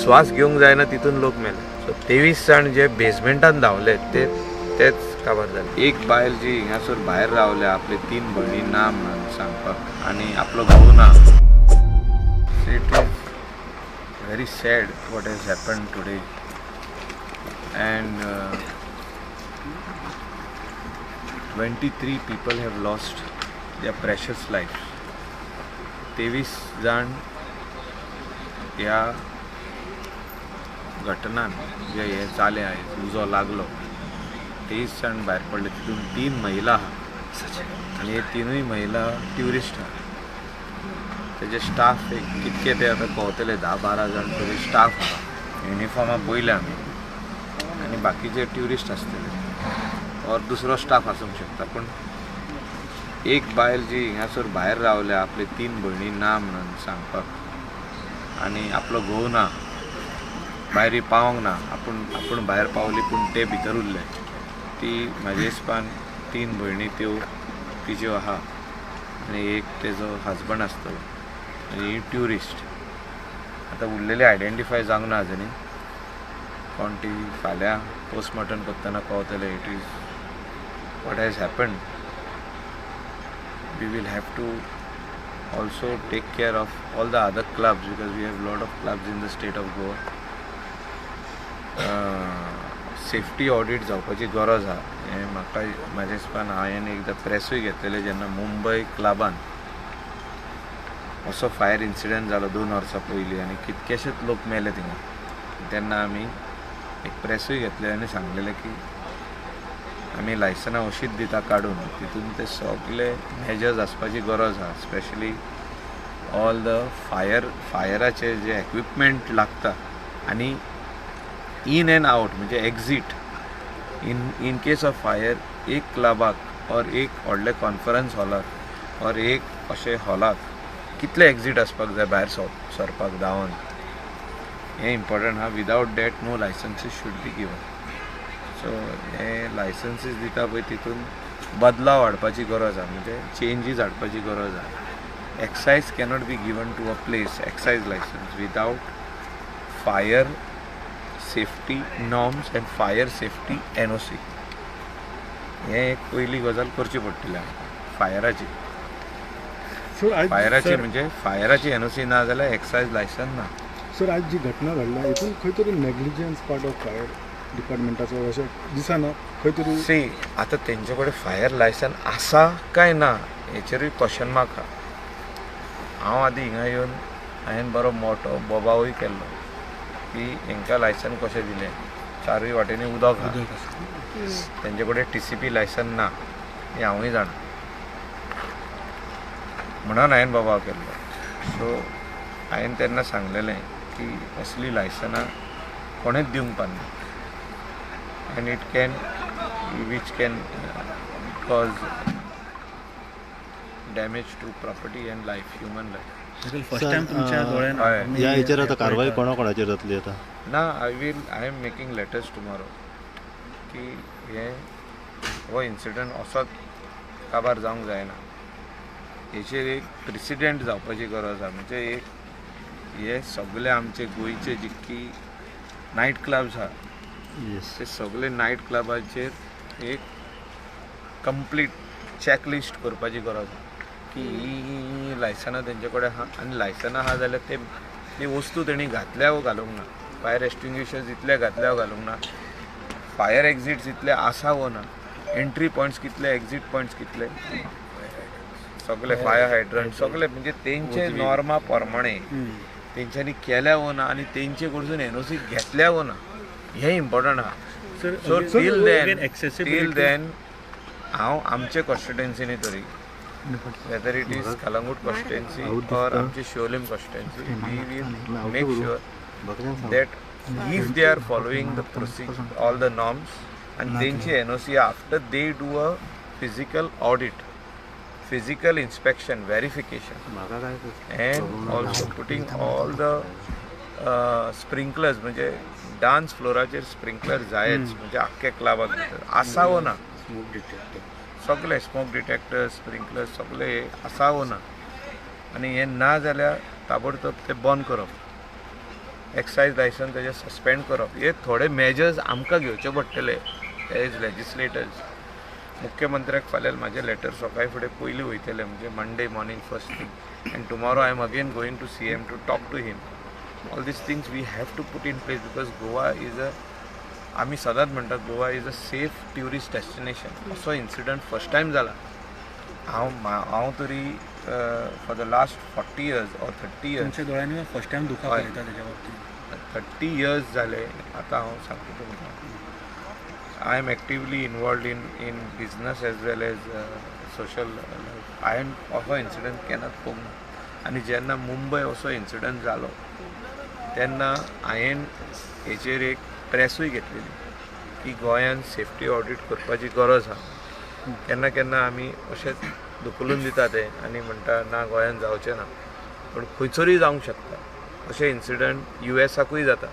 श्वास घेवंक जायना तितून लोक मेले. सो 23 जाण जे बेजमेंटान धांवले तेच काबार जाले. एक बायल जी हिंगासर भायर रावल्या आपले 3 भयणी ना म्हणून सांगपाक आनी आपलो घोव ना. It is very sad what has happened today, and 23 people have lost their precious lives. 23 जाण ह्या घटनान जे हे जाले आयज उजो लागलो 23 जाण भायर पडले. तितून 3 महिला आहा आनी हे 3य महिला ट्युरिस्ट आहा. तेजे स्टाफ कितके ते आतां कळतले 10-12 जाण तरी स्टाफ आहा. युनिफॉर्मा पयले आमी आनी बाकीचे ट्युरिस्ट आसतले और दुसरो स्टाफ आसूंक शकता. पूण एक बायल जी हिंगासर भायर रावल्या आपले 3 भयणी ना म्हणून सांगपाक आनी आपलो घोव ना, भायर पावोंक ना, आपूण भायर पावली पूण ते भितर उरले. ती म्हाजे हिसपान 3 भयणी त्यो तिज्यो आहा आनी एक तेजो हजबंड आसतलो आनी ट्युरिस्ट. आतां उरलेले आयडेंटिफाय जावंक ना आजुनी कोण ती. फाल्यां पोस्टमॉर्टम करतना कळतले it is what has happened. We will have to also take care of all the other clubs because we have lot of clubs in the state of Goa. Safety audit जावपाची गरज आहा. हें म्हाका म्हाज्या हिसपान हांवें एकदां प्रेसूय घेतलेलें जेन्ना मुंबय क्लबान असो फायर इन्सिडंट जालो 2 वर्सां पयलीं आनी कितकेशेच लोक मेले थिंगा. तेन्ना आमी एक प्रेसूय घेतले आनी सांगलेलें की आमी लायसनां अशींच दिता काडून तितून ते सगळे मेजर्स आसपाची गरज आहा. स्पेशली ऑल द फायराचे जे इक्विपमेंट लागता आनी इन एंड आउट म्हणजे exit in case of fire एक क्लबाक और एक व्हडले कॉन्फरन्स हॉलाक और एक अशें हॉलाक कितले एक्झीट आसपाक जाय भायर सरपाक धांवन. हें इम्पॉर्टंट आहा. Without that no licences should be given. So हे लायसन्सीस दिता पळय तितून बदलाव हाडपाची गरज आहा म्हणजे चेंजीस हाडपाची गरज आहा. Excise cannot be given to a place excise licence without fire safety norms and fire safety NOC. हें एक पयली गजाल करची पडटली फायराची. फायराची म्हणजे फायराची NOC ना जाल्यार एक्सायज लायसन ना. सर आज जी घटना घडल्या हितून खंय तरी नेग्लिजन्स पार्ट ऑफ फायर डिपार्टमेंटाचो अशें दिसना खंय तरी. सी आतां तेंचे कडेन फायर लायसन आसा काय ना हेचेरूय क्वेश्चन मार्क आहा. हांव आदीं हिंगा येवन हांवें बरो मोठो बोबावूय केल्लो की हेंकां लायसन कशें दिलें. 4य वाटेनी उदक आहा. तेंचे कडेन TCP लायसन ना हें हांवूय जाणा म्हणून हांवें बोबाव केल्लो. सो हांवें तेन्ना सांगलेलें की असली लायसनां कोणेच दिवंक पारना and it can which can cause damage to property and life human life. First time तुमच्या दोळ्यान ह्या हेचेर आतां कारवाई कोणाकोणाचेर जातली आतां? ना I am making letters tomorrow की हो इन्सिडंट असोच काबार जावंक जायना. हेचेर एक प्रेसिडेंट जावपाची गरज आहा. म्हणजे एक हे सगळे आमचे गोंयचे जितकी नायट क्लब्स आहा ते सगळे नायट क्लबाचेर एक कंप्लीट चॅकलिस्ट करपाची गरज आहा की ही लायसनां तेंचे कडेन आहा आनी लायसनां आहा जाल्यार ती वस्तू तेणी घातल्या वो घालूंक ना. फायर एक्सटिंग्विशर्स इतले घातल्या वो घालूंक ना. फायर एक्झिट्स इतले आसा वो ना. एंट्री पॉयंट्स कितले एक्झिट पॉयंट्स कितले सगळे फायर हायड्रंट सगळे म्हणजे तेंचे नॉर्मा प्रमाणे तेंच्यांनी केल्या वो ना आनी तेंचे कडसून NOC घेतल्या वो ना. हें इम्पॉर्टंट आहा. सो टील देन हांव आमचे कॉन्स्टिट्युएन्सीनी तरी whether it is Kalangut constituency or amchi Sholim constituency, we will make sure that if they are following the procedure, all the norms and then NOC after they do a physical audit, physical inspection, verification and also putting all the sprinklers म्हणजे dance फ्लोराचेर sprinkler जायच म्हणजे आख्खे क्लबाक आसावो ना. सगळे smoke detector sprinkler सगळे आसावो ना आनी हें ना जाल्यार ताबडतोब ते बंद करप. एक्सायज लायसन तेजे सस्पेंड करप हे थोडे मेजर्स आमकां घेवचे पडटले एज लेजिस्लेटर्स. मुख्यमंत्र्याक फाल्यां म्हाजें लेटर सकाळी फुडें पयलीं वयतलें म्हणजे Monday morning first thing and tomorrow I am again going to CM to talk to him. All these things we have to put in place because Goa is आमी सदांच म्हणटात Goa is a safe tourist destination. असो incident first time जाला. हांव तरी for the last 40 years or 30 years तुमच्या दोळ्यांनी first time दुखापत येता त्याच्या बाबतीत 30 years जाले आतां हांव सांगता तुमकां. I am actively involved in business as well as social life. हांवें असो इन्सिडंट केन्नाच पळोवंक ना. आनी जेन्ना मुंबय असो इन्सिडंट जालो तेन्ना हांवें हेचेर एक प्रेसूय घेतलेली की गोंयांत सेफ्टी ऑडिट करपाची गरज आहा. केन्ना केन्ना आमी अशेंच धुकलून दिता ते आनी म्हणटा ना गोंयांत जावचें ना, पूण खंयसरूय जावंक शकता. अशे इन्सिडंट USAकूय जाता,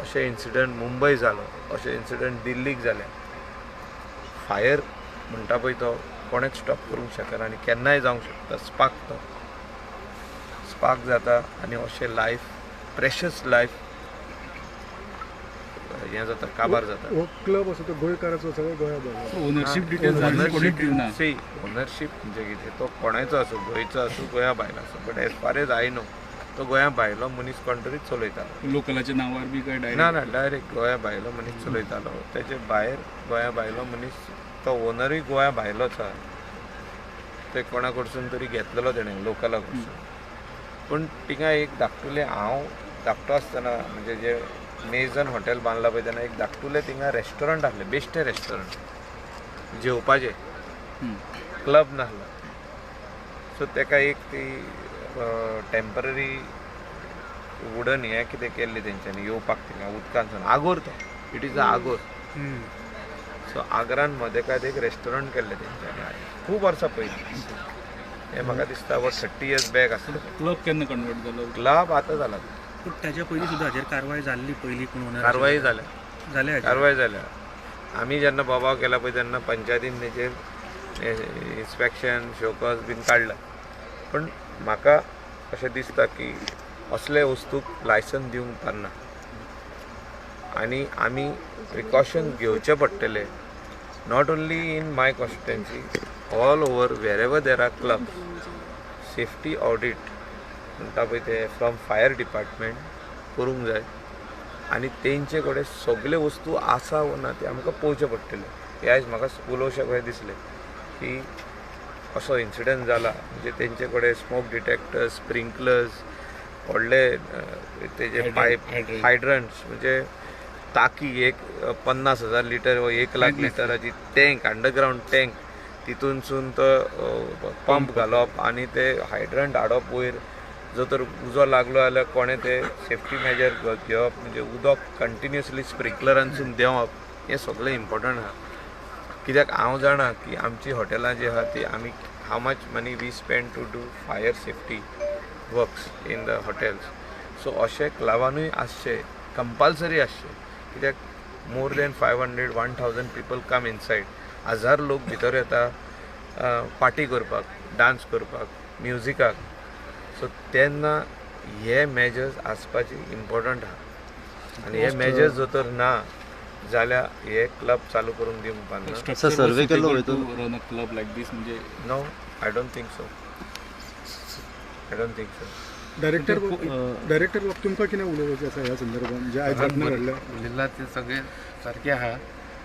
अशे इन्सिडंट मुंबय जालो, अशे इन्सिडंट दिल्लीक जाले. फायर म्हणटा पळय तो कोणेच स्टॉप करूंक शकना आनी केन्नाय जावंक शकता. स्पार्क जाता आनी अशें लायफ प्रेशस लायफ हें जाता, काबार जाता. हो क्लब असो तो गोंयकाराचो सगळो गोंया ओनरशिप डिटेल्स ओनरशीप म्हणजे कितें तो कोणाचो आसूं, गोंयचो आसूं गोंया भायलो आसूं, but as far as I know तो गोंया भायलो मनीस कोण तरी चलयतालो. लोकलाच्या नावार बी काय ना डायरेक्ट गोंया भायलो मनीस चलयतालो. तेजे भायर गोंया भायलो मनीस तो ओनरूय गोंया भायलोच आहा. ते कोणा कडसून तरी घेतलेलो तेणें लोकला कडसून. पूण थिंगा एक धाकटुलें हांव धाकटो आसतना म्हणजे जे मेजन हॉटेल बांदला पळय तेन्ना एक धाकटुलें थिंगा रेस्टॉरंट आसलें, बेश्टें रेस्टॉरंट जेवपाचें, क्लब नासलो. सो तेका एक ती टेम्पररी वुडन हें कितें केल्ली तेंच्यांनी येवपाक थिंगा उदकांतसून. आगोर तो it is a Agar. So आग्रान मदेकात एक रेस्टॉरंट केल्लें तेंच्यांनी खूब वर्सां पयलीं. हें म्हाका दिसता 30 years बॅक आसलें. क्लब केन्ना कन्वर्ट जालो? क्लब आतां जाला. पूण त्याच्या पयलीं सुद्दां हाजेर कारवाय जाल्ली पयलीं कोण ओनर कारवाई जाल्या. जाल्या जाल्या. आमी जेन्ना बोबाव केला पळय तेन्ना पंचायतीन तेचेर इन्स्पेक्शन शोकॉज बीन काडला. पूण म्हाका अशें दिसता की असले वस्तूक लायसन दिवंक उपकारना आनी आमी प्रिकॉशन घेवचे पडटले. Not only in my constituency, all over where ever there are clubs. Safety audit म्हणटा पळय ते फ्रॉम फायर डिपार्टमेंट करूंक जाय आनी तेंचे कडेन सगळे वस्तू आसा वो ना ते आमकां पळोवचे पडटले. हे आयज म्हाका उलोवचें कशें दिसलें की असो इन्सिडंट जाला म्हणजे तेंचे कडेन स्मोक डिटेक्टर्स, स्प्रिंकलर्स, व्हडले तेजे पायप, हायड्रंट्स म्हणजे टाकी एक 50,000 लिटर वा 1,00,000 लिटराची टँक, अंडरग्रावंड टँक, तितूनसून तो पंप घालप आनी ते हायड्रंट हाडप वयर. जो तर उजो लागलो जाल्यार कोणें ते सेफ्टी मेजर घेवप म्हणजे उदक कंटिन्युअसली स्प्रिंकलरांसून देवप. हें सगळें इम्पॉर्टंट आहा. कित्याक हांव जाणा की आमची हॉटेलां जी आहा ती आमी how much money we spend to do fire safety works in the hotels. So अशें क्लबानूय आसचे, कंपल्सरी आसचे. कित्याक more than 500-1,000 people come inside. 1000 लोक भितर येता पार्टी करपाक, डान्स करपाक, म्युजिकाक. सो तेन्ना हे मेजर्स आसपाची इम्पॉर्टंट आहा आनी हे मेजर्स जर तर ना जाल्यार हे क्लब चालू करून दिवंक उपकारना. सर्वे केलो वय तूं? Run a club like this म्हणजे no, I don't think so. Director बाब तुमकां कितें उलोवपाचें आसा ह्या संदर्भात जे आयज घटना घडल्या? उलयला ते सगळे सारखे आहा,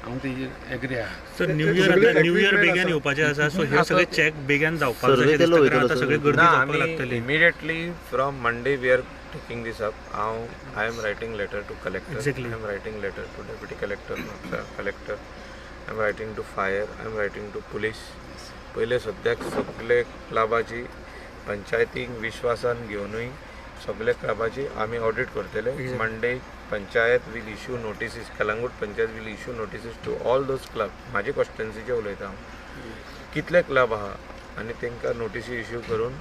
हांव तेजेर एग्री आहा. सर न्यू इयर बेगीन येवपाचें आसा. सो हे सगळे चॅक बेगीन जावपाक जाय. सर्वे केलो वयतलो आतां सगळे गर्दी जावपाक लागतली. Immediately from Monday we are taking this up. I am writing letter to collector, Exactly. I am writing letter to deputy collector, collector, I am writing to fire, I am writing to police. पयले सद्याक सगळे क्लबाची पंचायतीक विश्वासान घेवनूय सगळे क्लबाची आमी audit करतले. Monday panchayat will issue notices, Calangute panchayat will issue notices to all those club. म्हाजे कॉन्स्टिट्युएन्सीचे उलयता हांव. कितले क्लब आहा आनी तांकां नोटिसी इश्यू करून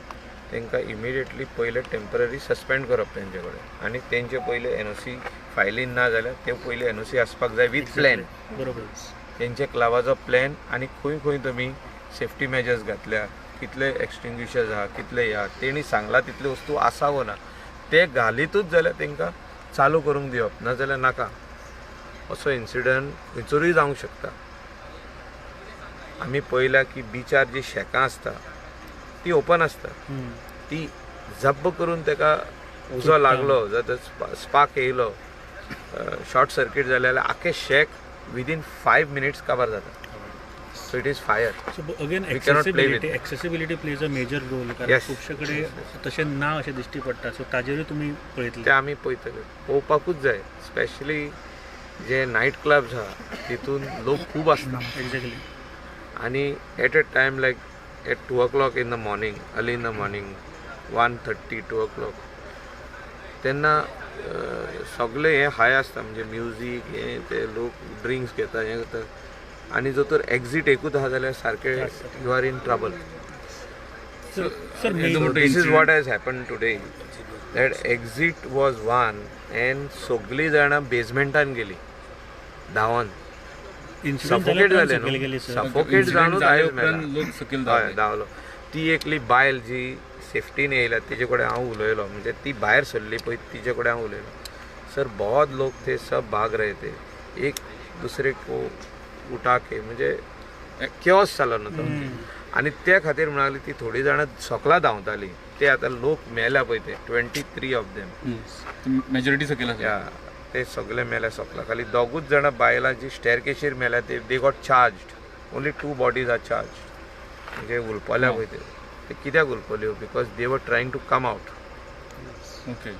तांकां इमिडिएटली पयले टेम्पररी सस्पेंड करप तेंचे कडेन आनी तेंचे पयले NOC फायलीन ना जाल्यार ते पयले NOC आसपाक जाय वीथ प्लॅन. बरोबर. तेंचे क्लबाचो प्लॅन आनी खंय खंय तुमी सेफ्टी मेजर्स घातल्या, कितले एक्सटिंग्विशर्स आहा, कितले ह्या तेणी सांगला तितले वस्तू आसा वो ना ते घालीतूच जाल्यार तांकां चालू करूंक दिवप नाजाल्यार नाका असो इन्सिडंट खंयसरूय जावंक शकता. आमी पळयला की बिचार जी शेकां आसता ती ओपन आसता, ती जब्ब करून ताका उजो लागलो जाल्यार स्पार्क येयलो, शॉर्ट सर्किट जालें जाल्यार आख्खें शेक विदीन 5 मिनिट्स काबार जाता. So it is fire. So again We cannot play with accessibility plays a major role, कारण Yes. खुबशे कडेन तशें ना अशें दिश्टी पडटा. सो ताजेरूय तुमी ते पळयतले. आमी पळयतले, पळोवपाकूच जाय. स्पेशली जे नायट क्लब्स आहा तितून लोक खूब आसता एक्झॅक्टली. आनी at a time like at 2 o'clock in the morning, early in the morning, 1:30, 2 o'clock तेन्ना सगळे हे हाय आसता, म्हणजे म्युजीक हे ते लोक ड्रिंक्स घेता हें करता, आनी जर तर एक्झीट एकूच आहा जाल्यार सारके you are in trouble. Sir This is what has happened today. That exit was one and सगळीं जाणां बेजमेंटान गेली धांवन. सफोकेट जाले न्हू, सफोकेट जावनूच आयज मेला. हय धांवलो. ती एकली बायल जी सेफ्टीन येयला तेजे कडेन हांव उलयलो, म्हणजे ती भायर सरली पळय तिजे कडेन हांव उलयलो. सर बहुत लोग थे, सब भाग रहे थे, एक दूसरे को उठा के, म्हणजे केओस जालो न्हू तो. आनी त्या खातीर म्हणाली ती थोडी जाणां सकला धांवताली, ते आतां लोक मेल्या पळय ते 23 ऑफ देम. मेजॉरिटी सकयल या ते सगळे मेल्या सकला. खाली दोगूच जाणां बायलां जी स्टेरकेशीर मेल्या ते they got charged. Only 2 bodies are charged. म्हणजे उलपल्या पळय ते कित्याक उलपल्यो? Because they were trying to come out. Okay.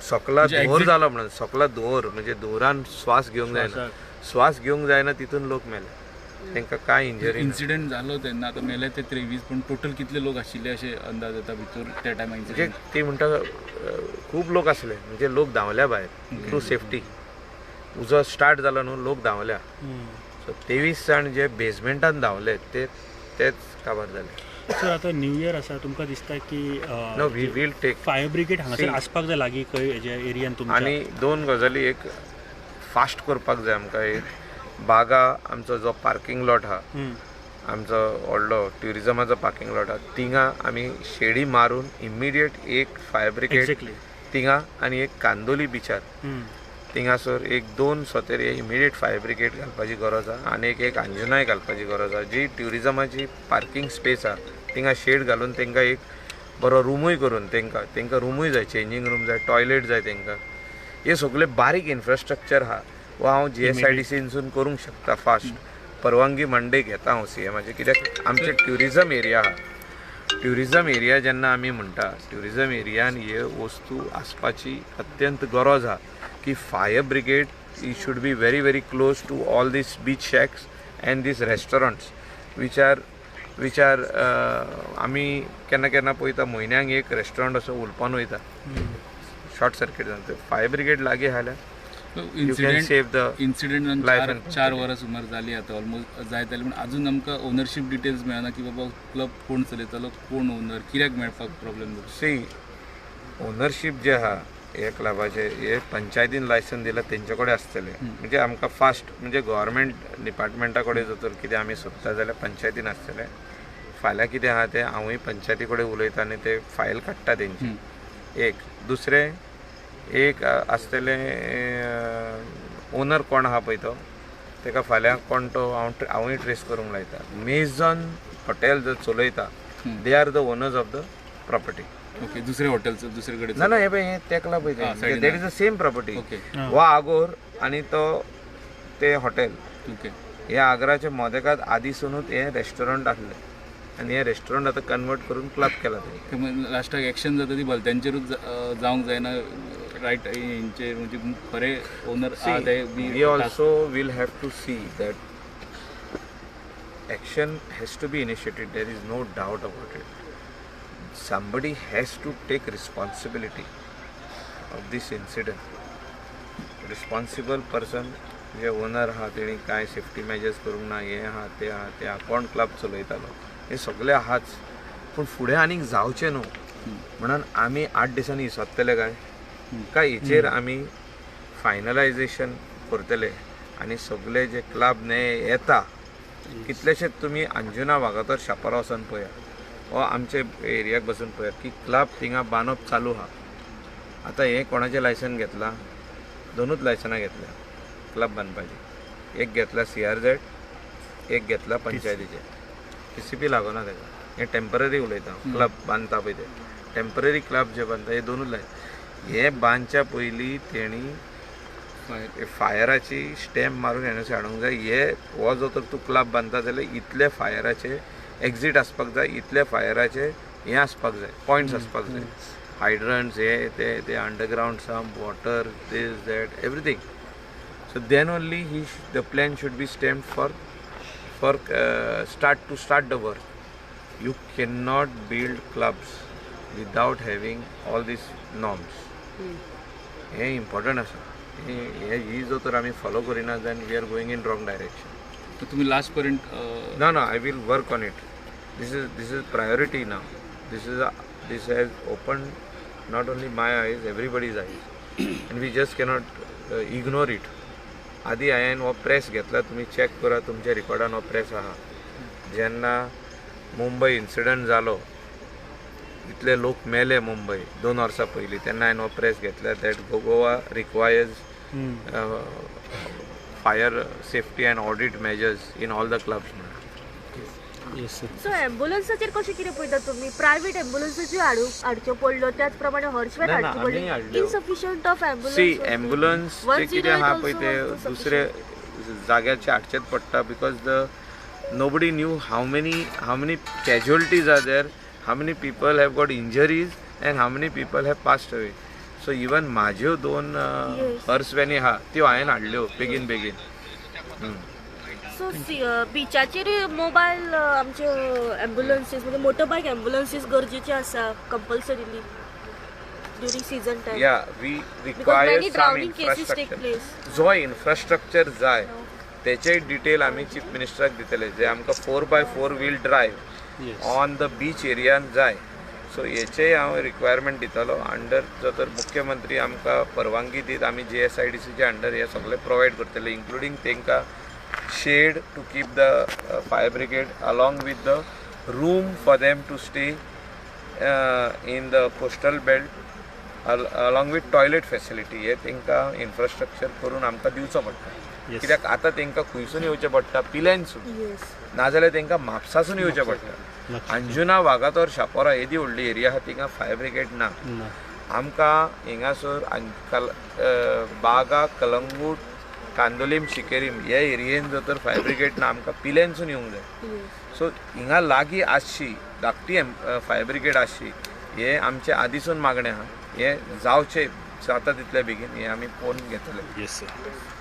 सकला धुंवर जालो म्हणून, सकला धुंवर म्हणजे धुंवरान श्वास घेवंक जायना, श्वास घेवंक जायना तितून लोक मेले. तांकां कांय इंजरी. इन्सिडेंट जालो तेन्ना आतां मेले ते 23, पण टोटल कितले लोक आशिल्ले अशे अंदाज येता भितर त्या टायमार? म्हणजे ती म्हणटा खूब लोक आसले, म्हणजे लोक धांवल्या भायर टू सेफ्टी. उजो स्टार्ट जालो न्हू, लोक धांवल्या. सो 23 जाण जे बेजमेंटान धांवले तेच काबार जाले. सर आतां न्यू इयर आसा, तुमकां दिसता की no we will take fire brigade हांगासर आसपाक जाय लागीं खंय हेज्या एरियान तुमच्या? आनी 2 गजाली एक फास्ट करपाक जाय आमकां. एक बागा आमचो जो पार्किंग लॉट आहा, आमचो व्हडलो ट्युरिजमाचो पार्किंग लॉट आहा, थिंगा आमी शेडी मारून इमिडिएट एक फायर ब्रिगेड एक्झॅक्टली थिंगा आनी एक कांदोली बिचार थिंगासर एक 2 सोतेरी इमिडिएट फायर ब्रिगेड घालपाची गरज आहा, आनी एक अंजुनाय घालपाची गरज आहा. जी ट्युरिजमाची पार्किंग स्पेस आहा थिंगा शेड घालून तांकां एक बरो रूमूय करून तांकां रूमूय जाय, चेंजींग रूम जाय, टॉयलेट जाय तांकां. हे सगळे बारीक इन्फ्रास्ट्रक्चर आहा वो हांव GSIDCसून करूंक शकता फास्ट. परवानगी मंडे घेता हांव CMाची, कित्याक आमचे ट्युरिजम एरिया आहा. ट्युरिजम एरिया जेन्ना आमी म्हणटा, ट्युरिजम एरियान हे वस्तू आसपाची अत्यंत गरज आहा की फायर ब्रिगेड ई should be very very close to all these beach shacks and these restaurants which are आमी केन्ना केन्ना पळयता म्हयन्याक एक रेस्टॉरंट असो उलपान वयता शॉर्ट सर्किट जावन. फायर ब्रिगेड लागीं आसल्यार you can save the incident life 4 वरां सुमार जाली आतां ऑलमोस्ट जायत जाली, पण अजून आमकां ओनरशीप डिटेल्स मेळना की बाबा क्लब कोण चलयतालो, कोण ओनर, कित्याक मेळपाक प्रॉब्लेम जाता? सी ओनरशीप जे आहा हे क्लबाचे हे पंचायतीन लायसन दिला तेंचे कडेन आसतले. म्हणजे आमकां फास्ट म्हणजे गव्हर्मेंट डिपार्टमेंटा कडेन जर तर कितें आमी सोदता जाल्यार पंचायतीन आसतले. फाल्यां कितें आहा तें हांवूय पंचायती कडेन उलयता आनी ते फायल काडटा तेंची. एक दुसरें एक आसतले ओनर कोण आहा पळय तो ताका फाल्यां कोण तो हांवूय ट्रेस करूंक लायता. मेझन हॉटेल जर चलयता they are the owners of the property. Okay. दुसरे हॉटेलचं दुसरे कडेन ना हे पळय हे तेकला पळय side that is the same property. Okay. हो आगोर आनी तो ते हॉटेल. ओके. हे आग्राच्या मोदेकात आदीसूनच हे रेस्टॉरंट आसलें आनी हे रेस्टॉरंट आतां कन्वर्ट करून क्लब केला ते. लास्टाक एक्शन जाता ती भलत्यांचेरूच जावंक जायना रायट हेंचेर, म्हणजे खरे ओनर आहा ते we also will have to see that action has to be initiated. There is no doubt about it. Somebody has to take responsibility of this incident. Responsible person जे owner आहा तेणी काय safety measures करूंक ना, हे आहा ते आहा ते आहा, कोण क्लब चलयतालो हे सगळे आहाच. पूण फुडें आनीक जावचें न्हू म्हणून आमी 8 दिसांनी सोदतले काय हेचेर आमी फायनलायजेशन करतले. आनी सगळे जे क्लब ने येता कितलेशेच तुमी अंजुना वागातोर शापोरा वचून पळया, वो आमचे एरियाक बसून पळयात की क्लब थिंगा बांदप चालू आहा. आतां हें कोणाचें लायसन घेतलां? दोनूच लायसनां घेतल्या क्लब बांदपाची. एक घेतला CRZ, एक घेतला पंचायतीचे. PCP लागना ताका. हे टेम्पररी उलयता क्लब बांदता पळय ते टेम्पररी क्लब जे बांदता हे दोनूच लाय. हे बांदच्या पयलीं तेणी फायराची स्टॅम्प मारून एनओसी हाडूंक जाय. हो जो तर तूं क्लब बांदता जाल्यार इतले फायराचे एक्झीट आसपाक जाय, इतले फायराचे हे आसपाक जाय, पॉयंट्स आसपाक जाय. हायड्रंट्स हे ते underground sump, water, this that everything. So then only the plan should be stamped for start the work. You cannot build clubs without having all these norms. हे important आसा. ही जो तर आमी follow Kareena then we are going in wrong direction. तर तुम्ही last पर्यंत No, I will work on it. This is priority now. This has opened not only my eyes, everybody's eyes, and we just cannot ignore it. आधी हांवें हो press घेतला, तुमी check करा तुमच्या रिकॉर्डान हो प्रेस आहा. जेन्ना मुंबय इन्सिडंट जालो, इतले लोक मेले मुंबय 2 वर्सां पयलीं, तेन्ना हांवें हो प्रेस घेतला that Goa requires fire safety and audit measures in all the clubs. So एम्ब्युलन्साचेर कशें कितें पळयता तुमी? प्रायव्हेट एम्ब्युलन्साच्यो हाडच्यो पडल्यो, त्याच प्रमाणे हॉर्सवेर ना, हाडच्यो आमी पडल्यो. हाडल्यो. इनसफिशियंट ऑफ सी एम्ब्युलन्स ते कितें आहा पळय ते दुसरे जाग्याचे हाडचेच पडटा because nobody knew how many casualties are there, how many people have got injuries and how many people have passed away. So even म्हाज्यो 2 हर्सवॅनी आहा त्यो हांवें हाडल्यो बेगीन. सो बिचाचेर मोबायल आमचे एम्ब्युलन्सीस म्हणजे मोटरबायक एम्ब्युलन्सीस गरजेचे आसा कंपल्सरीली ड्युरिंग सीझन टायम. या we because require many some drowning cases take infrastructure. Place. जो इन्फ्रास्ट्रक्चर जाय तेचे डिटेल आमी चीफ मिनिस्टराक दितले. जे आमकां 4x4 wheel drive on the beach एरियान जाय. सो हेचेय हांव रिक्वायरमेंट दितलो. अंडर जो तर मुख्यमंत्री आमकां परवानगी दीत आमी JSIDCचे अंडर हे सगळे प्रोवायड करतले, इन्क्लुडींग तेंकां shed to keep the fire brigade along with the room for them to stay in the coastal belt along with toilet facility. हे तेंकां इन्फ्रास्ट्रक्चर करून आमकां दिवचो पडटा. कित्याक आतां तेंकां खंयसून येवचें पडटा, पिलेंसून, नाजाल्यार तेंकां म्हापसासून येवचें पडटा. अंजुना, वागातोर, शापोरा येदी व्हडली एरिया आहा तिंगा फायर ब्रिगेड ना. आमकां हिंगासर बागा, कलंगूट, कांदोलीम, शिकेरीम ह्या एरियेन जर तर फायर ब्रिगेड ना, आमकां पिलेंसून येवंक जाय. सो हिंगा लागीं आसची धाकटी फायर ब्रिगेड आसची. हे आमचे आदीसून मागणें आहा. हे जावचें जाता तितले बेगीन हे आमी पळोवन घेतले.